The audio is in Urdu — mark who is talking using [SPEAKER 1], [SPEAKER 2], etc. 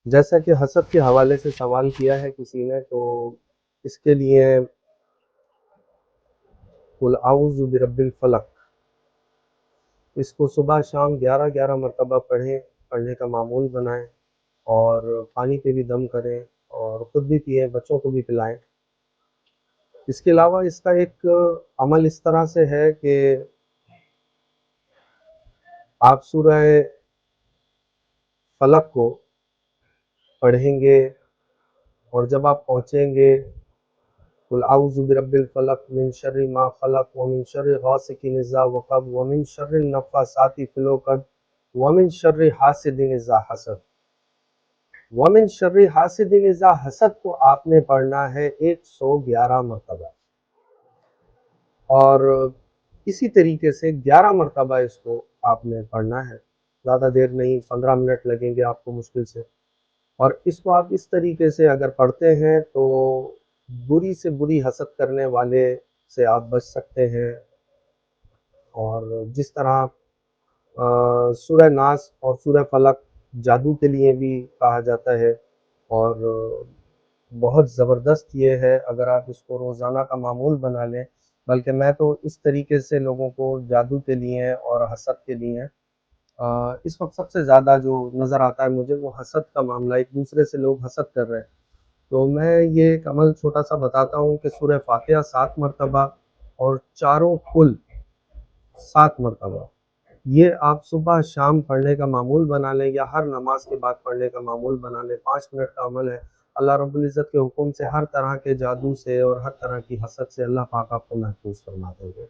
[SPEAKER 1] جیسا کہ حسد کے حوالے سے سوال کیا ہے کسی نے، تو اس کے لیے قل اعوذ برب الفلق، اس کو صبح شام 11 مرتبہ پڑھنے کا معمول بنائیں، اور پانی پہ بھی دم کریں اور خود بھی پئیں، بچوں کو بھی پلائیں۔ اس کے علاوہ اس کا ایک عمل اس طرح سے ہے کہ آپ سورہ فلق کو پڑھیں گے، اور جب آپ پہنچیں گے قل اعوذ برب الفلق من شر ما خلق ومن شر غاسق اذا وقب ومن شر النفاثات في العقد ومن شر حاسد اذا حسد۔ ومن شر حاسد اذا حسد کو آپ نے پڑھنا ہے 111 مرتبہ، اور اسی طریقے سے 11 مرتبہ اس کو آپ نے پڑھنا ہے، زیادہ دیر نہیں، 15 منٹ لگیں گے آپ کو مشکل سے۔ اور اس کو آپ اس طریقے سے اگر پڑھتے ہیں تو بری سے بری حسد کرنے والے سے آپ بچ سکتے ہیں۔ اور جس طرح سورہ ناس اور سورہ فلق جادو کے لیے بھی کہا جاتا ہے، اور بہت زبردست یہ ہے اگر آپ اس کو روزانہ کا معمول بنا لیں۔ بلکہ میں تو اس طریقے سے لوگوں کو جادو کے لیے اور حسد کے لیے اس وقت سب سے زیادہ جو نظر آتا ہے مجھے وہ حسد کا معاملہ، ایک دوسرے سے لوگ حسد کر رہے ہیں۔ تو میں یہ ایک عمل چھوٹا سا بتاتا ہوں کہ سورہ فاتحہ 7 مرتبہ اور چاروں قل 7 مرتبہ، یہ آپ صبح شام پڑھنے کا معمول بنا لیں، یا ہر نماز کے بعد پڑھنے کا معمول بنا لیں۔ 5 منٹ کا عمل ہے۔ اللہ رب العزت کے حکم سے ہر طرح کے جادو سے اور ہر طرح کی حسد سے اللہ پاک آپ کو محفوظ فرما دیں گے۔